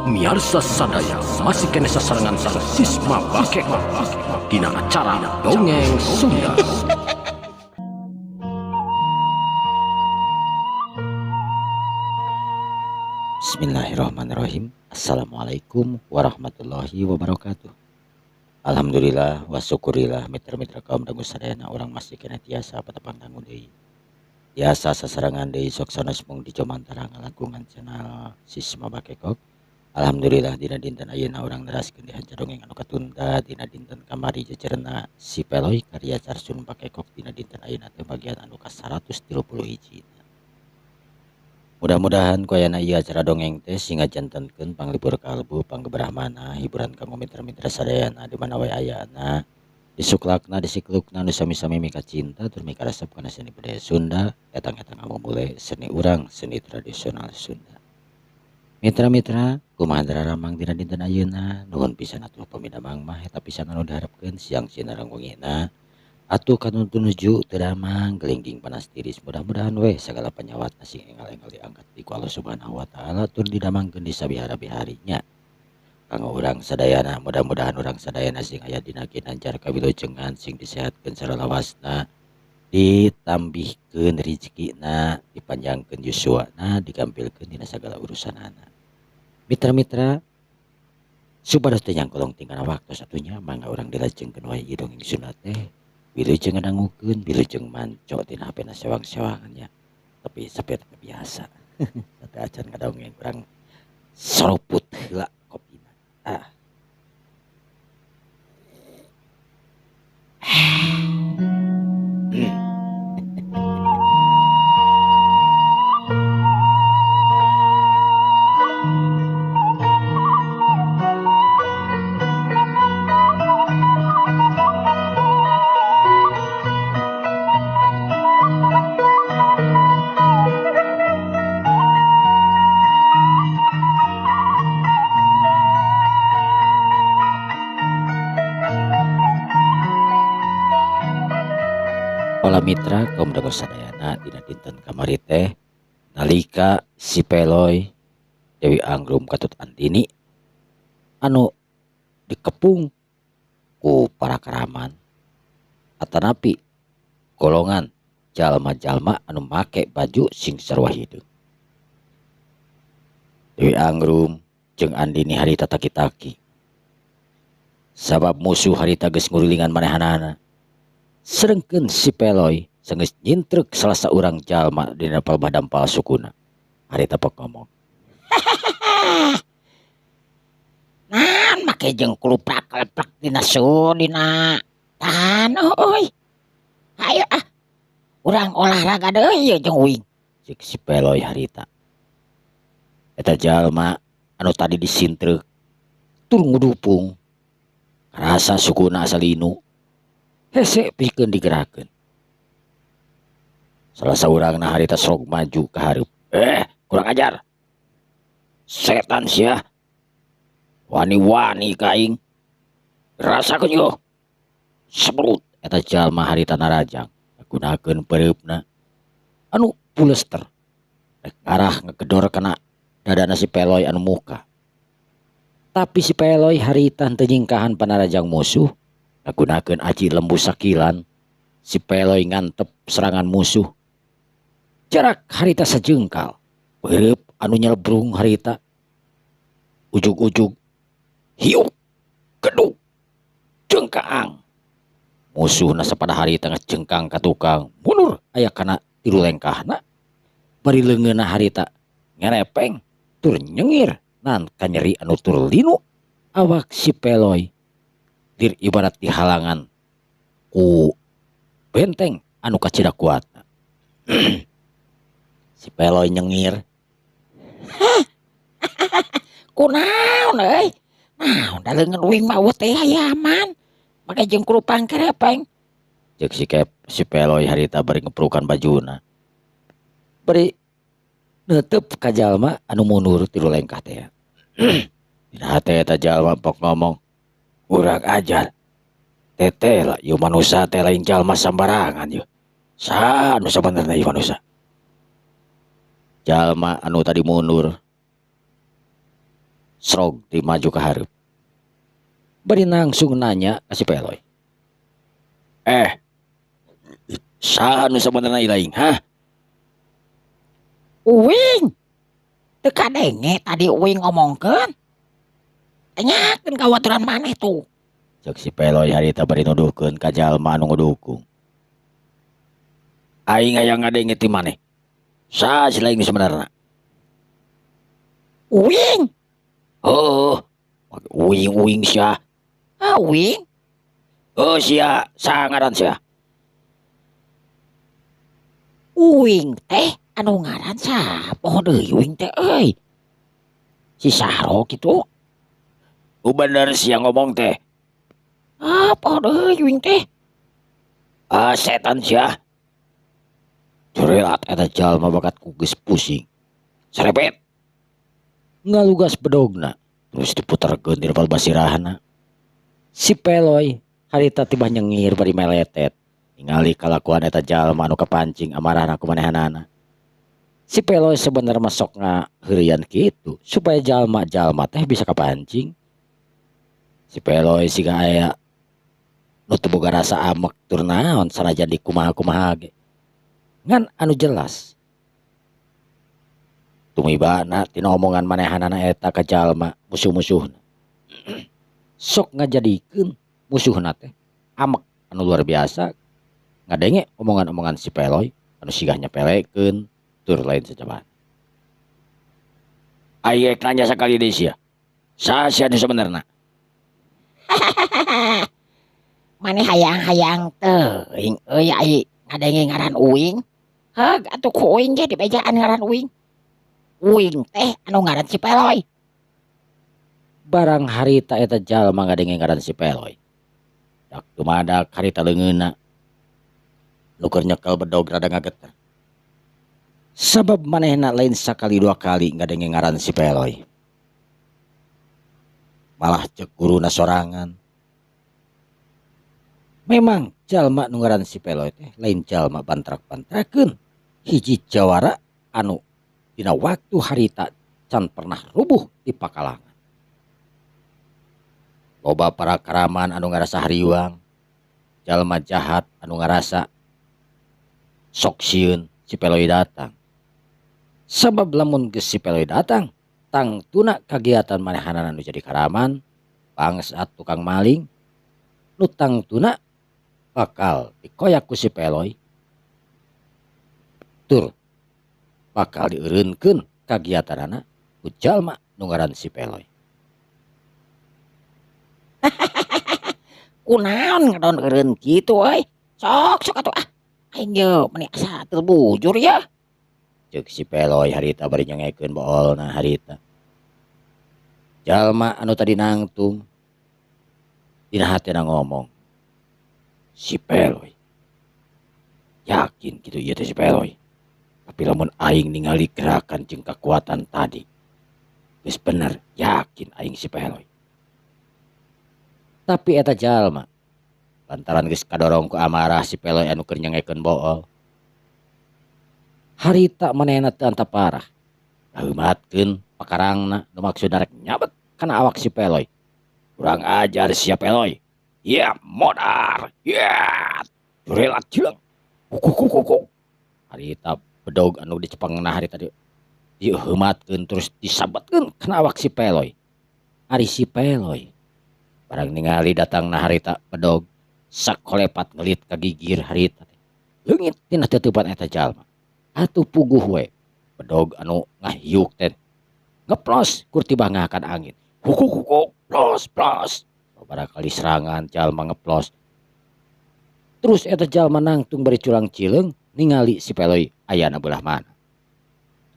Miarsa sadaya masih kena sasarangan sang sisma bakek dina acara Dongeng Sunda. Bismillahirrahmanirrahim. Assalamualaikum warahmatullahi wabarakatuh. Alhamdulillah wa syukurillah mitra-mitra kaum dangu sadayana orang masih kena tiasa patapang dangu deui. Tiasa sasarangan deui sok sanes mung dicomantarang langkungan channel Sisma Bakekok. Alhamdulillah dina dinten ayeuna urang neraskeun di hanca dongeng anu katunda dina dinten kamari jejerna Si Peloy karya Carsun Bakekok dina dinten ayeuna teh bagian anu ka-131. Mudah-mudahan koyana ieu acara dongeng teh singa jantenkeun panglipur kalbu panggeberahmana hiburan kanggo mitra-mitra sadayana di mana wae ayana disuklakna disiklukna nu sami-sami mika cinta tur mika resep kana seni budaya Sunda etang-etang mulai seni urang seni tradisional Sunda. Mitra-mitra kumaha dararamang dina dinten ayeuna nuhun pisan atuh pamidamang mah eta pisan anu diharapkeun siang sinareng wengina. Atuh kanuntun nuju teramang gelingging panas tiris mudah-mudahan we segala penyawat sing enggal-enggal diangkat di Allah Subhanahu wa taala tur didamangkeun di sabihara-biharinya. Kanggo urang sadayana mudah-mudahan urang sadayana sing aya dina ginanjar kawilujengan sing disehatkeun sareng lawasna, ditambihkeun rezekina, dipanjangkeun yuswana, digampilkeun dina sagala urusanana. Mitra-mitra supados teh nyangkolong tingkana waktu satunya mangga urang dilajengkeun wae ieu dongeng Sunda teh. Wilujeng ngandangukeun, wilujeng manco tina hapena sewang-sewangannya. Tapi seperti biasa. Teu acan ngadongeng urang soruput heula kopina. Para mitra kaum dangu sadayana dina dinten kamari teh nalika Si Peloy Dewi Anggrum Katut Antini anu dikepung ku para karaman atanapi golongan jalma-jalma anu make baju sing sarua hideung. Dewi Anggrum jeung Andini harita taki-taki sabab musuh harita geus ngurilingan manehanana. Serengkeun Si Peloy senggeus nyintrek salah saurang jalma dina palbadampal sukuna. Harita pok ngomong. Naon make jeung kuluprak-leplak dina dina tahan euy. Hayo urang olahraga deui jeung uing. Cik Si Peloy harita. Eta jalma anu tadi disintrek tur ngudupung. Rasa sukuna asalinu. Hese pikeun digerakkeun. Salah saurangna harita sok maju ka hareup. Kurang ajar. Setan sia. Wani-wani ka aing. Rasakeun yo. Sebrut eta jalma harita narajang gunakeun pereupna anu pulester. Rek ngarah ngegedor kana dadana Si Peloy anu muka. Tapi Si Peloy harita henteu nyingkahan panarajang musuh. Gunakeun aji lembu sakilan Si Peloy ngantep serangan musuh. Jarak harita sajengkal. Bereup anu nyelebrung harita. Ujug-ujug hiup gedug jengkaang. Musuhna sapada harita ngajengkang ka tukang mundur aya kana tilu lengkahna. Bari leungeunna harita ngerepeng tur nyengir nan kanyeri anu tur linu. Awak Si Peloy dir ibarat dihalangan ku benteng anu kacida kuatna. Si Peloy nyengir. Kunaon euy? Naon da leungeun uing mah teh aya aman. Make jeung kulupang kerepeng. Ceuk Si Peloy harita bari ngeprukan bajuna. Bari neuteup ka jalma anu mundur tilu lengkah teh. Dina hate eta jalma pok ngomong. Urang ajar. Teteh lah ieu manusia teh lain jalma sambarangan ieu. Sa anu sabenerna ieu manusia. Jalma anu tadi mundur Srog ti maju ke hareup. Bari langsung nanya ka si Peloy. Saha nu sebenarnya ilaing, ha? Uing, teu kadenge tadi uing ngomongkeun. Tanyakeun kawaturan maneh tuh. Cek si Peloy harita bari nuduhkeun ka jalma anu ngudukung. Aing hayang ngadenge ti maneh. Saha si laing sebenarnya? Uing, Oh, uing sia. uing, Oh sia, saha ngaran sia? uing teh anu ngaran sapoh deui uing teh euy. Si Saro kitu. Bener sia ngomong teh. Apa deui uing teh? Setan sia. Jurelat eta jalma bakat ku geus pusing. Serepet. Ngalugas bedogna, terus diputerkeun di depan basirahna. Si Peloy harita tiba nyengir bari meletet. Ningali kalakuan eta jalma anu kapancing amarahna ku manehanana. Si Peloy sebenernya masok ngaheurian kitu supaya jalma-jalma teh bisa kapancing. Si Peloy siga aya nu teu boga rasa amek tur naon sanajan dikumaha-kumaha ge. Ngan anu jelas tumibana tina omongan manehanana eta ka jalma musuh-musuhna. Sok ngajadikeun musuhna teh amek anu luar biasa ngadenge omongan-omongan si Peloy anu sigah nyepelekeun tur lain sajabana. Aing nanya sakali deui sia. Saha sia nu sebenarna? Maneh hayang-hayang teuing euy ai ngadenge ngaran uing. Heug atuh ku uing ge dibejaan ngaran uing. Uing teh anu ngaran si Peloy. Barang harita eta jalma ngadenge ngaran si Peloy. Dak tumadak harita leungeunna. Nu keur nyekel bedog rada ngageter. Sabab manehna lain sakali dua kali ngadenge ngaran si Peloy. Malah cek guruna sorangan. Memang jalma nu ngaran si Peloy teh lain jalma bantrak-bantrakeun. Hiji jawara anu dina waktu harita can pernah rubuh di pakalangan. Loba para karaman anu ngarasa hariwang. Jalma jahat anu ngarasa sok sieun si Peloy datang. Sabab lamun geus si Peloy datang, tangtuna kagiatan manehanana nu jadi karaman, bangsat tukang maling, nu tangtuna bakal dikoyak ku si Peloy. Tur bakal dieureunkeun kagiatanana ku jalma nu ngaran si Peloy. Kunaon ngadon eureun kitu euy. Sok atuh ah. Aing ge meni asa teu bujur ya. Cek si Peloy harita bari nyengekeun boolna harita. Jalma anu tadi nangtung dina hatena ngomong. Si Peloy. Yakin gitu ieu teh si Peloy. Tapi lamun aing ningali gerakan jeung kekuatan tadi. Geus bener yakin aing si Peloy. Tapi eta jalma lantaran geus kadorong ku amarah si Peloy anu keur nyengekeun bool. Harita manehna teu anta parah. Ngaheumatkeun pakarangna nu maksudna rek nyabet kana awak si Peloy. Kurang ajar sia Peloy. Ya modar. Ya. Jurelat cileung. Kuku. Harita bedog anu dicepengna harita diheumatkeun terus disabetkeun kana awak si Peloy. Ari si Peloy barang ningali datangna harita bedog sakolepat ngelit ka gigir harita teh. Leungit tina teutupan eta jalma. Atuh puguh we bedog anu ngahiuk teh ngeplos kur tiba ngakan angin. Kuku plos. Barangkali serangan jalma ngeplos. Terus eta jalma nangtung bari culang cileung ningali si Peloy ayana belah mana.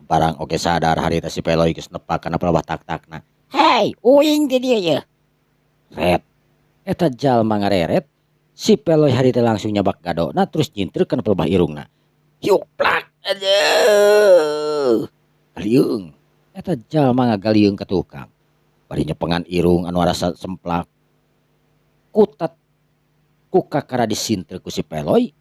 Barang oge sadar harita si Peloy geus nepak kana pelawah tak-takna. Hei, uing di dieu ye. Ret. Eta jalma ngareret, si Peloy harita langsung nyabak gadona terus nyintir kana pelabah irungna. Yuk plak aduh. Galiung. Eta jalma ngagaliung ka tukang. Bari nyepengan irung anu rasa semplak. Kutat ku kakara disintir ku si Peloy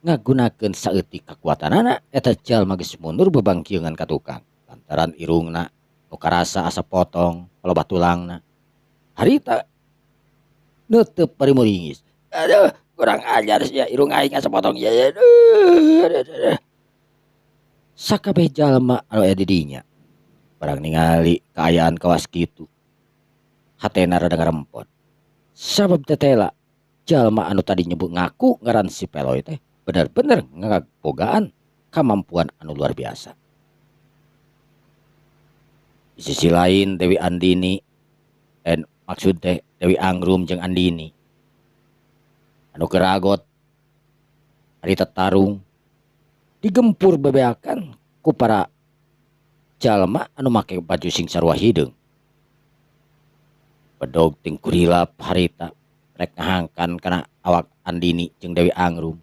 ngagunakeun saeutik kakuatanana eta jalma geus mundur bebangkieungan ka tukang lantaran irungna nu karasa asa potong loba tulangna. Harita neuteuk parimuringis. Aduh, kurang ajar sia irung aing asa potong ya. Sakabeh jalma anu aya di dinya barang ningali kaayaan kawas kitu hatena rada ngarempot. Sabab tetela jalma anu tadi nyebut ngaku ngaran si Peloy teh bener-bener ngabogaan kemampuan anu luar biasa. Di sisi lain Dewi Andini dan maksud teh Dewi Angrum jeung Andini anu keragot harita tarung digempur bebeakan ku para jalma anu make baju sing sarua hideung. Bedog ting kurilap harita rek ngahangkan kana awak Andini jeung Dewi Angrum.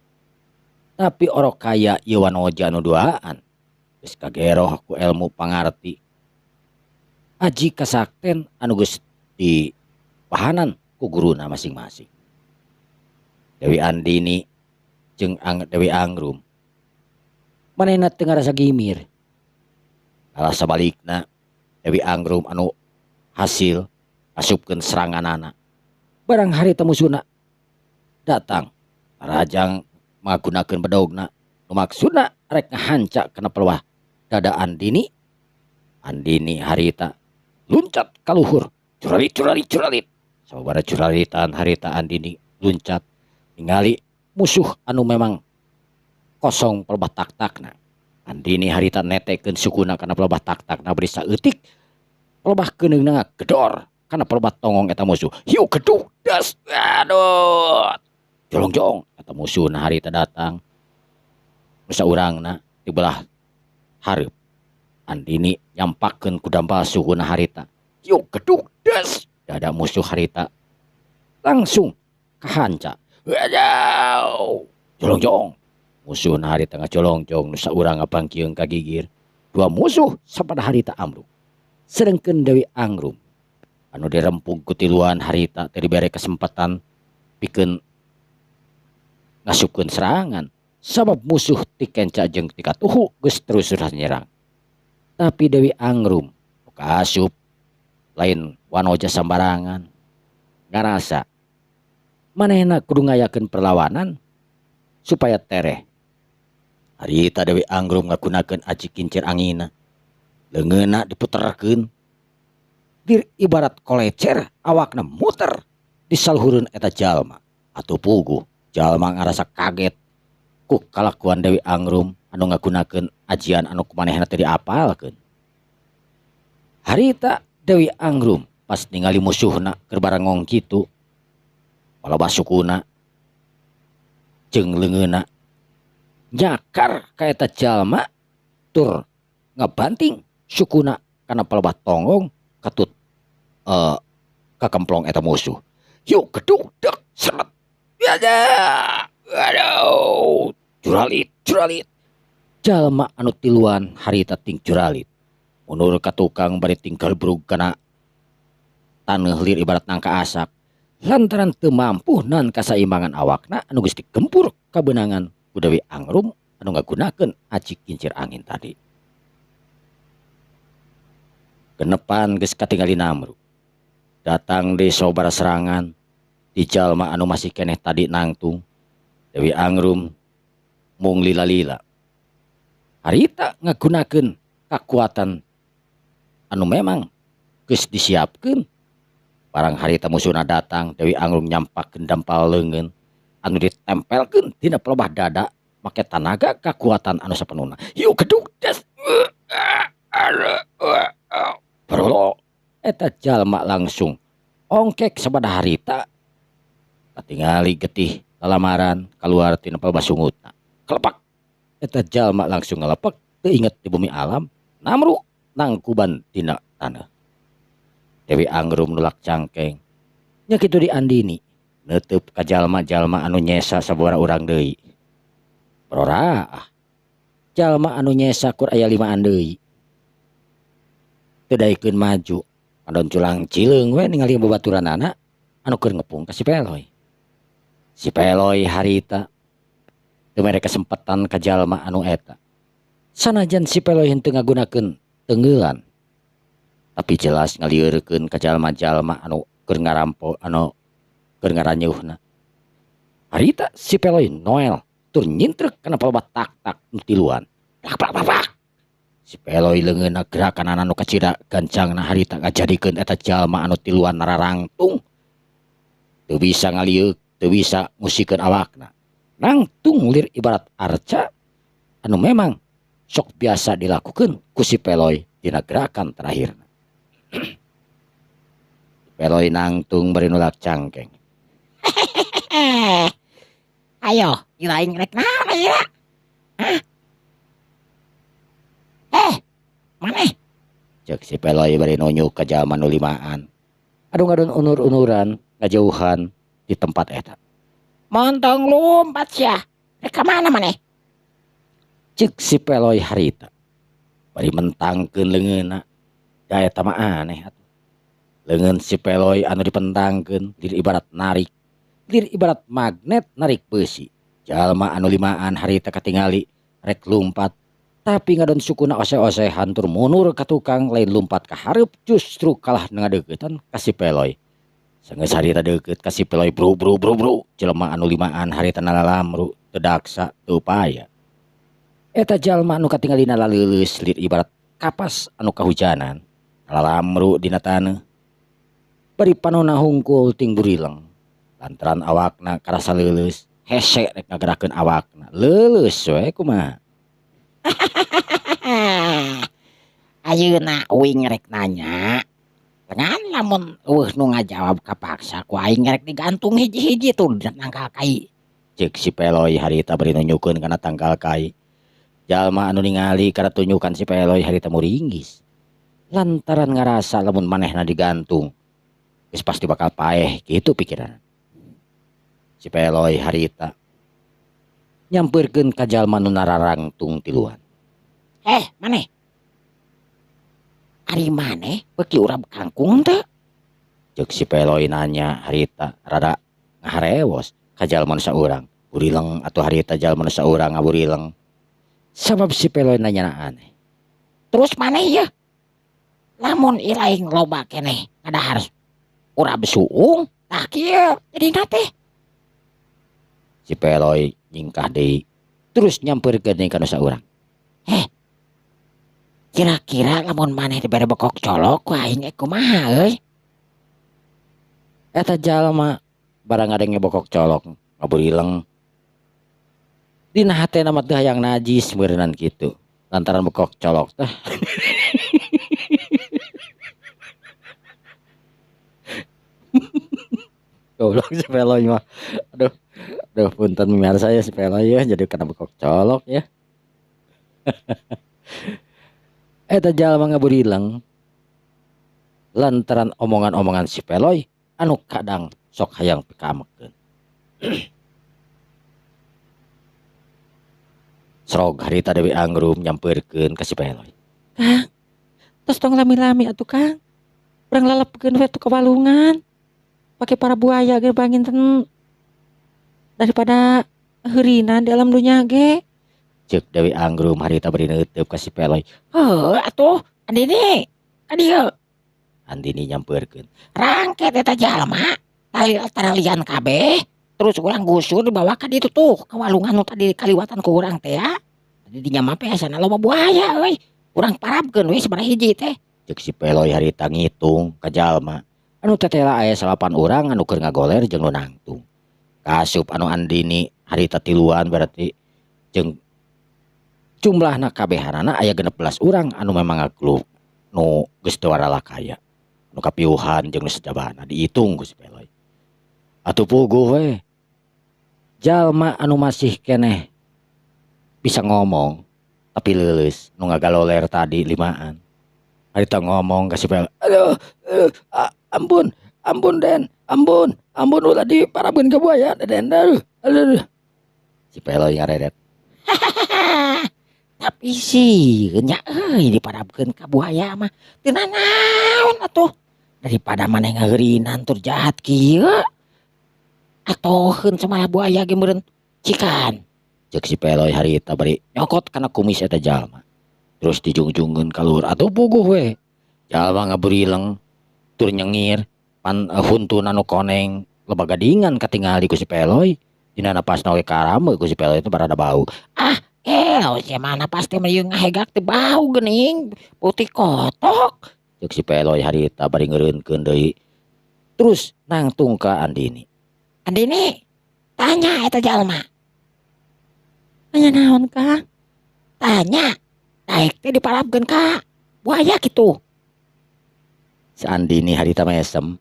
Tapi orok kaya ieu wanoja anu duaan geus kageroh ku ilmu pangarti. Aji kasakten anu geus dipahanan ku guruna masing-masing. Dewi Andini jeung Dewi Angrum manehna teu ngarasa gimir. Alah sabalikna Dewi Angrum anu hasil asupkeun seranganana. Barang harita musuhna datang Rajang magunakeun bedogna nu maksudna rek ngahanca kana pelwah dada Andini. Andini harita luncat ka luhur. Curalit. Sababaraha curalitan harita Andini luncat ningali musuh anu memang kosong pelebah tak-takna. Andini harita netekeun sukuna kana pelebah tak-takna beri saeutik pelebah keuningna gedor kana pelebah tongong eta musuh. Hiu gedug das. Aduh. Jolong-jolong eta musuhna harita datang. Nusa urangna di belah hareup. Andini nyampakeun ku dampal suhuna harita. Hiu gedug das. Dada musuh harita langsung kahanca. Waduh. Jolong-jolong. Musuh na harita ngacolong-colong nusa urang ngapangkieun kagigir. Dua musuh sapada harita amruk. Sedengkeun Dewi Angrum anu dirempug ku tiluan harita teu dibere kesempatan pikeun ngasupkeun serangan. Sabab musuh ti kenca jeung ti katuhu geus terus nyerang. Tapi Dewi Angrum kaasup lain wanoja sambarangan. Ngarasa manehna kudu ngayakeun perlawanan supaya tereh. Harita Dewi Angrum ngagunakeun aji kincir angina. Leungeunna diputerkeun. Bir ibarat kolecer awakna muter di saluhureun eta jalma. Atuh puguh jalma ngarasa kaget ku kalakuan Dewi Angrum anu ngagunakeun ajian anu kumanehna teu diapalkeun. Harita Dewi Angrum pas ningali musuhna keur barengong kitu palebah sukuna jeung leungeunna nyakar ka eta jalma tur ngabanting sukuna kana palebah tongong katut kakemplong eta musuh. Yuk gedug dek seret. Aduh. Curalit. Jalma anu tiluan harita ting curalit. Mundur ka tukang bari ting kalbrug kana taneuh lir ibarat nangka asak. Lantaran teu mampu nahan kasaimbangan awakna anu geus digempur kabeunangan ku Dewi Angrum anu ngagunakeun aji kincir angin tadi. Genepan geus katingali namru. Datang di sobara serangan di jalma anu masih keneh tadi nangtung. Dewi Angrum mung lila-lila. Harita ngagunakeun kakuatan anu memang geus disiapkeun. Barang harita musuhna datang, Dewi Angrum nyampakeun dampal leungeun anu ditempelkeun tina pelebah dada make tanaga kakuatan anu sapenuhna. Hiu gedug das. Perlo eta jalma langsung ongkek sabada harita katingali getih lalamaran kaluar tina pelebah sungutna. Kelepak eta jalma langsung ngalepek teu inget di bumi alam namru nangkuban tina taneuh. Dewi Angrum nulak cangkeng. Nya kitu di Andini neuteub ka jalma-jalma anu nyesa sabora urang deui. Broraah. Jalma anu nyesa kur aya 5an deui. Teu daekeun maju. Pandon culang cileung we ningali babaturanana anu keur ngepung ka si Peloy. Si Peloy harita teu mere kesempatan ka jalma anu eta. Sanajan si Peloy henteu ngagunakeun teungeulan. Tapi jelas ngalieurekeun ka jalma-jalma anu keur ngarampo anu keur ngaranyeuhna. Harita si Peloy Noel tur nyintrek kana palobat tak-tak nu tiluan. Plak. Si Peloy leungeunna gerakan anu kacida gancangna harita ngajadikeun eta jalma anu tiluan nararangtung. Teu bisa ngalieukeun, teu bisa ngusikeun awakna. Nangtung lir ibarat arca anu memang sok biasa dilakukeun ku si Peloy dina gerakan terakhirna. Peloy nangtung bari nulak cangkeng. Ayo, kirain rek naon aya? Hah? Maneh? Cek si Peloy bari nunjuk ka jalma nu limaan. Adung-adung unur-unuran ngajauhan di tempat eta. Montong lompat sia. Rek ka mana maneh? Cek si Peloy harita. Bari mentangkeun leungeunna. Da eta mah aneh atuh. Leungeun si Peloy anu dipentangkeun lir ibarat narik, lir ibarat magnet narik beusi. Jalma anu limaan harita katingali rek lumpat, tapi ngadon sukuna ose-osehan tur munur ka tukang lain lumpat ka hareup justru kalah ngadeuketan ka si Peloy. Saenggeus harita deukeut ka si Peloy bro. Jelema anu limaan harita nalalamru teu daksa teu upaya. Eta jalma anu katingalina laleuleus lir ibarat kapas anu kahujanan, nalalamru dina taneuh. Bari panonna hungkul ting burileng. Lantaran awakna karasa leuleus, hese rek ngagerakeun awakna. Leuleus we kumaha? Ayeuna uing rek nanya. Dengan lamun nu ngajawab kapaksa ku aing rek digantung hiji-hiji tuh di tangkal kai. Cek si Peloy harita bari nunjukeun kana tangkal kai. Jalma anu ningali kana tunjukan si Peloy harita muringgis. Lantaran ngarasa lamun manehna digantung, geus pasti bakal paeh gitu pikiran. Si Peloy harita nyampeurkeun ka jalma nu nararangtung tiluan. Maneh? Ari maneh beki urang kangkung teu? Cek si Peloy nanya harita rada ngaharewos ka jalma nu saurang. Burileng atuh harita jalma nu saurang ngaburileng. Sabab si Peloy nanya aneh. Terus maneh ya? Lamun iraing loba keneh ngadahar urang suung, tah kieu jadina teh. Si Peloy nyingkah deui terus nyampeurkeun deui ka nu saurang. Kira-kira lamun maneh dibere bekok colok ku aing kumaha euy? Eta jalma barang ngadenge bokok colok ngaburileng. Dina hatena mah teu hayang najis meureunnan kitu. Lantaran bokok colok teh. Goblok si Peloy mah. Aduh punten mimiar saya si Peloy ya jadi kena bokok colok ya. Eta jalma ngaburileng lantaran omongan-omongan si Peloy anu kadang sok hayang pikamekeun. Srog harita Dewi Anggrum nyampeurkeun ka si Peloy. Kang, tos tong lami-lami atuh Kang. Urang lalepkeun we tu kabalungan. Pake para buaya ge banginten daripada heurinan di alam dunya ge. Cek Dewi Anggrum harita beri neuteup ka si Peloy. Atuh, Andini. Ka dieu. Andini nyampeurkeun. Rangket eta jalma. Taralian kabeh. Terus urang gusur dibawa ka ditu tuh. Ka walungan nu tadi kaliwatan ku urang teh ya. Tadi dinya mah peasana loba buaya euy. Urang parabkeun we sabaraha hiji teh. Cek si Peloy harita ngitung ka jalma. Anu tetela aya 8 urang anu keur ngagoler jeung nu nangtung. Kasup anu Andini harita tiluan berarti jeung jumlahna kabehanana aya 16 urang anu memang ngagluk nu geus teu waralakaya. Nu kapiuhan jeung nu sajabana diitung ku si Peloy. Atuh puguh we. Jalma anu masih keneh bisa ngomong tapi leuleus nu ngagaloler tadi limaan. Harita ngomong ka si Peloy. Ampun Den, ampun ulah diparabkeun ka buaya Den. Aduh. Si Peloy ngaredet. Tapi sih nya euy diparabkeun ka buaya mah teu nanaon atuh. Daripada maneh ngaheurinan tur jahat kieu. Atoheun samala buaya ge meureun cikan. Cek si Peloy harita bari nyokot kana kumis eta jalma. Terus dijungjungkeun ka luhur atuh puguh we. jalma ngaburileng tur nyengir pan huntun anu koneng loba gadingan katingali ku si Peloy dina napasna we karame ku si Peloy itu barada bau. Si mana pasti meyeung ngahegak teh bau geuning putih kotok. Cek si Peloy harita bari ngeureunkeun deui. Terus nangtung ka Andini. Andini, tanya eta jalma. Aya naon Kang? Tanya. Daek teh diparabkeun ka buaya gitu. Si Andini harita mesem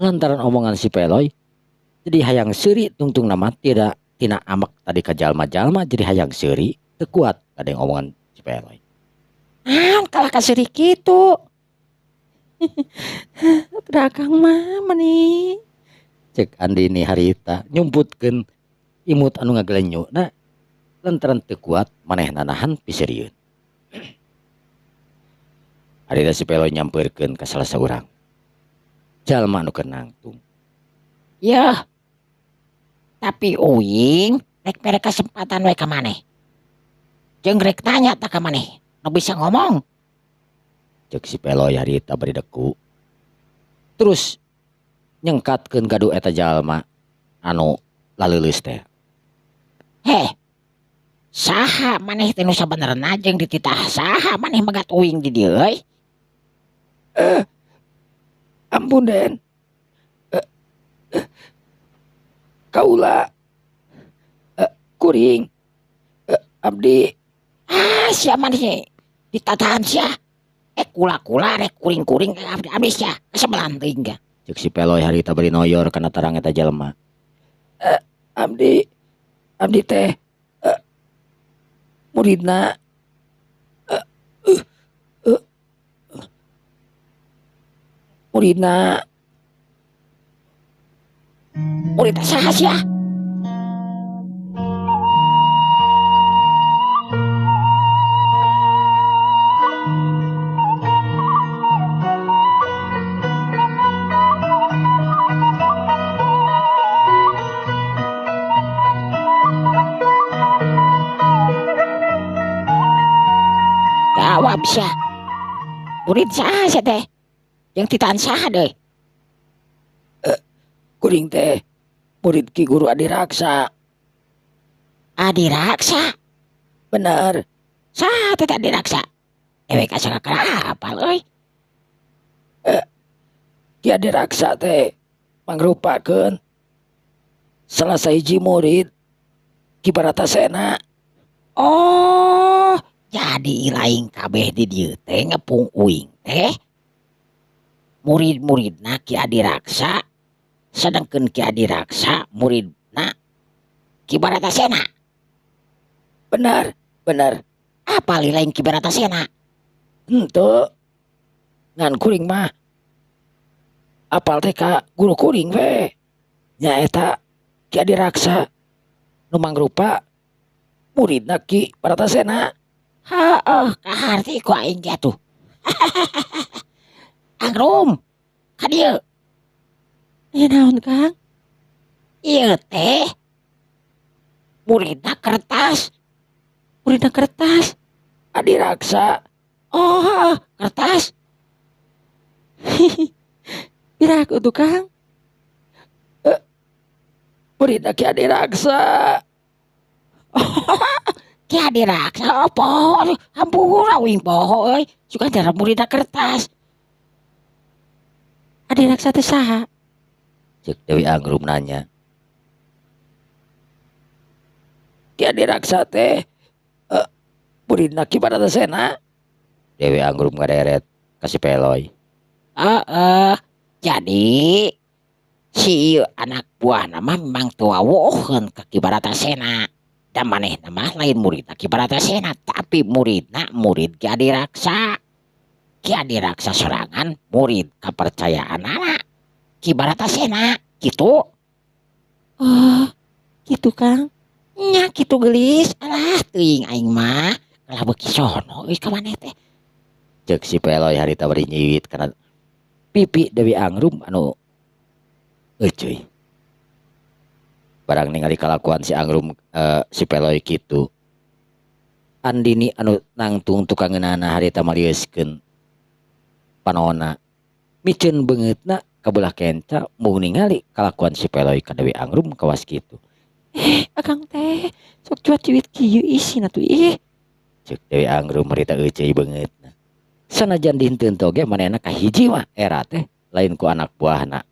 lantaran omongan si Peloy jadi hayang seuri tungtung nama tidak tina amak tadi ka jalma-jalma jadi hayang seuri teu kuat kadang omongan si Peloy. Naon kalah ka seuri kitu. Udah Kang mah meni. Cek Andini harita nyumputkeun imut anu ngagelenyuna lantaran teu kuat manehna nahan pisirieun. Harita si Peloy nyampeurkeun ka salah saurang jalma anu keur nangtung. Yah. Tapi uing rek mere kesempatan we ka maneh. Jeung rek tanya tak ka maneh. Nu bisa ngomong. Cek si Peloy harita bari deku. Terus nyengkatkeun gaduh eta jalma anu laleuleus teh. Saha maneh teh nu sabenerna jeung dititah saha maneh megat uing di dieu euy? Ampun Den. Kaula kuring abdi Sia maneh ditatahan sia. Kula-kula rek kuring-kuring abdi sia kasebelan teuing ga. cek si Peloy harita bari noyor kana tarang eta jalma. Abdi teh muridna Murid saha sia? Jawab sia. Murid saha sia teh? Yang titahan saha deui? kuring teh murid Ki Guru Adiraksa. Adiraksa? Bener. Saha teh Adiraksa? Ewe kasangka apal euy. Ki Adiraksa teh mangrupakeun salah sahiji murid Ki Baratasena. Oh, jadi lain kabeh di dieu teh ngepung uing teh. Murid-muridna Ki Adiraksa sedangkeun Ki Adiraksa muridna Ki Baratasena. Bener. Apa lain Ki Baratasena? Henteu. Ngan kuring mah apal teh ka guru kuring we. Nya eta Ki Adiraksa nu mangrupa muridna Ki Baratasena. Kaharti ku aing jatuh. Angrum, ka dieu. Aya naon Kang? Ieu teh muridna kertas. Muridna kertas. Adiraksa. Oh, kertas. Piraku tuh Kang? Muridna Ki Adiraksa. Ki Adiraksa apa? Hampura uing poho euy. Suka cara muridna kertas. Adiraksa teh saha? Cek Dewi Angrum nanya. Ki Adiraksa teh muridna Ki Baratasena. Dewi Angrum ngaderet kasih Peloy. Jadi si anak buah nama memang tuawoheun ke Ki Baratasena. Dan maneh nama lain muridna Ki Baratasena, tapi muridna murid Ki Adiraksa. Ki Adiraksa sorangan murid kepercayaan anak Ki Baratasena gitu. Oh, gitu Kang. Nya gitu gelis. Alah teuing aing mah kalah beuki sono euy ka maneh teh. Cek si Peloy harita bari nyiwit karena pipi Dewi Angrum anu cuy. Barang ningali kalakuan si Angrum si Peloy kitu. Andini anu nangtung tukangeunana harita mariuskeun panona micen beungeutna kabelah kenca mau ningali kalakuan si Peloy ka Dewi Angrum kawas kitu. Akang teh sok cuat-cuit kieu isina tuh ih. Ceuk Dewi Angrum merita euceuy beungeutna. Sanajan dinteun toge manehna kahiji mah era teh lain ku anak buahna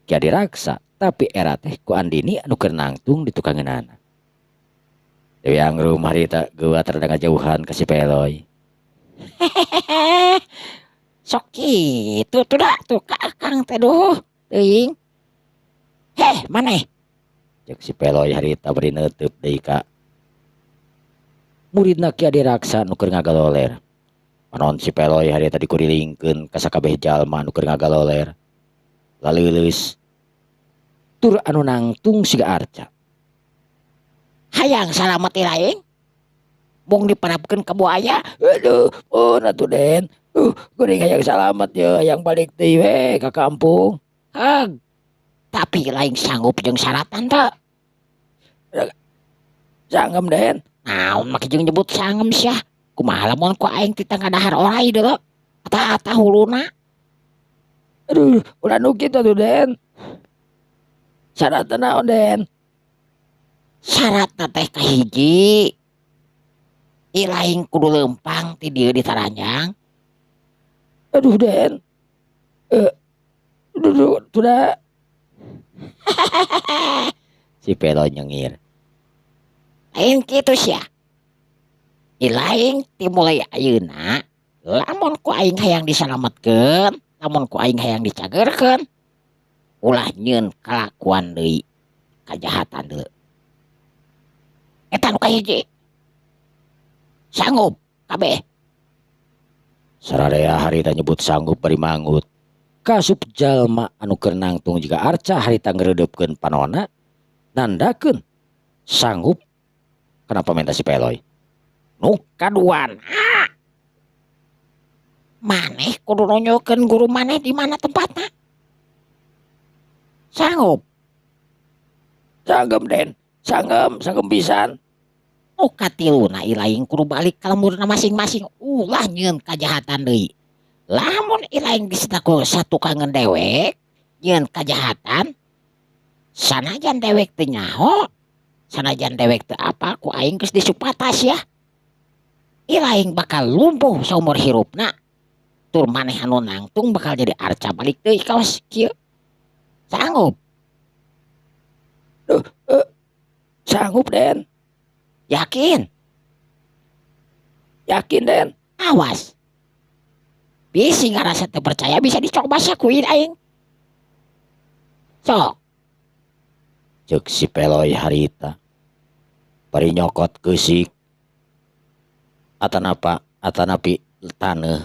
Ki Adi Raksa, tapi era teh ku Andini anu keur nangtung di tukangeunana. Dewi Angrum harita geuat rada ngajauhan ka si Peloy. Sok kitu tuh dah tuh ka akang teh duh teuing. Heh, maneh? Cek si Peloy harita beri neuteub deui ka muridna Ki Adi Raksa nu keur ngagaloler. Panon si Peloy harita dikurilingkeun ka sakabeh jalma nu keur ngagaloler. Laleuleus tur anu nangtung siga arca. Hayang salamet ilaing? Mung diparapkeun ka buaya. Aduh, oh atuh Den. Kuring hayang salamet ye, hayang balik deui we ka kampung. Heg. Tapi lain sanggup jeung syaratan teu. Sanggem Den. Naon make jeung nyebut sangem sia? Kumaha lamun ku aing tita ngadahar orai deuleu? Ata huluna. Aduh, ulah nu kitu atuh Den. Syaratna naon Den? Syaratna teh kahiji. Ilaing kudu lempang ti dieu di Taranjang. Aduh Den. Aduh, sudah. Si Peloy nyengir. Lain kitu sia. Ilaing ti mulai ayeuna lamun ku aing hayang disalametkeun, lamun ku aing hayang dicagerkeun, ulah nyieun kalakuan deui kajahatan deui. Eta nu kahiji. Sanggup kabeh. Sararea harita nyebut sanggup bari mangut. Kasup jalma anu keur nangtung jiga arca harita ngeureudeupeun panonna nandakeun sanggup. Kenapa minta si Peloy? Nu kaduana. Maneh kudu nunjukeun guru maneh di mana tempatna. Sanggup. Sanggem Den, sanggem pisan. Nu katiluna ilaing kudu balik ka lemurna masing-masing ulah nyieun kajahatan deui. Lamun ilaing disetaku satu kangen dewek nyieun kajahatan, sanajan dewek teu nyaho, sanajan dewek teu apa ku aing geus disupatas ya. Ilaing bakal lumpuh saumur hirupna. Tur maneh anu nangtung bakal jadi arca balik deui kawas kieu. Sanggup. Sanggup Den. Yakin? Yakin Den. Awas. Bisi ngarasa teu percaya bisa dicoba sakuin aing. Sok. Cek si Peloy harita. Bari nyokot geusik. Atanapi taneuh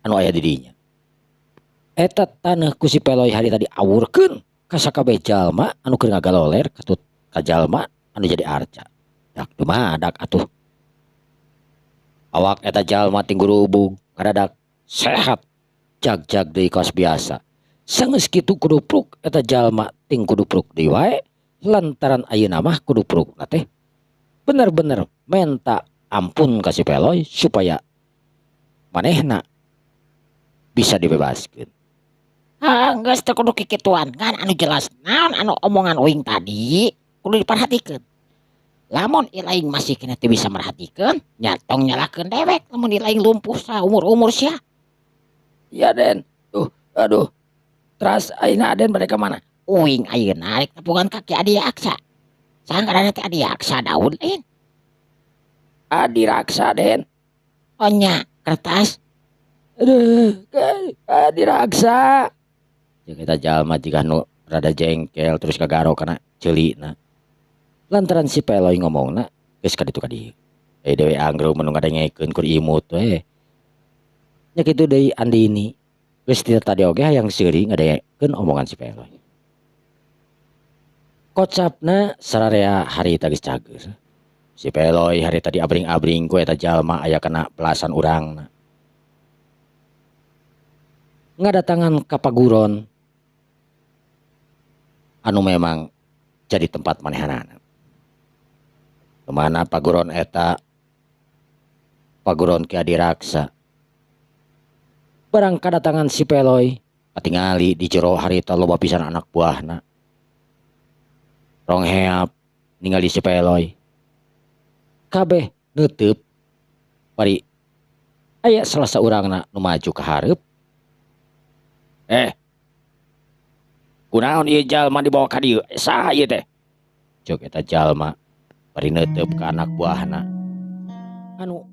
anu aya di dinya. Eta taneuh ku si Peloy harita diawurkeun ka sakabeh jalma anu keur ngagaloler katut ka jalma anu jadi arca. Dak dumadak atuh. Awak eta jalma ting gurubug ngadadak sehat jag-jag deui kaos biasa. Saeunggeus kitu kudupruk eta jalma ting kudupruk deui wae lantaran ayeuna mah kuduprukna teh bener-bener menta ampun ka si Peloy supaya manehna bisa dibebaskeun. Geus teu kudu kikituan kan anu jelas naon anu omongan uing tadi kudu diperhatikeun. Lamun ilaing masih kena teu bisa merhatikeun, nya tong nyalakeun dewek lamun ilaing lumpuh saumur-umur sia. Iya Den. Aduh. Teras ayeuna Den bade ka mana? Uing ayeuna rek nepungan ka Ki Adi Raksa. Sanggarana teh Adi Raksa daun lain. Adi Raksa Den. Oh nya kertas. Aduh, Adi Raksa. Jeung eta jalma jiga nu rada jengkel terus kagaro kana ceulina. Lantaran si Peloy ngomongna geus ka ditu ka dieu. Dewi Angrum anu ngadengekeun kur imut we. Nya kitu deui Andini. Geus tadi oge hayang seuri ngadengekeun omongan si Peloy. Kocapna sararea harita geus cager. Si Peloy harita diabring-abring ku eta jalma aya kana belasan urangna. Ngadatangan ka paguron anu memang jadi tempat manehanana. Kemana paguron eta? Paguron Ki Adi Raksa. Barang kadatangan si Peloy katingali di jero harita loba pisan anak buahna. Rong heap ningali si Peloy. Kabeh neuteub. Bari aya salah saurangna nu maju ka hareup. Kunaon ieu jalma dibawa ka dieu? Saha ieu teh? Jog eta jalma bari neuteub ka anak buahna. Anu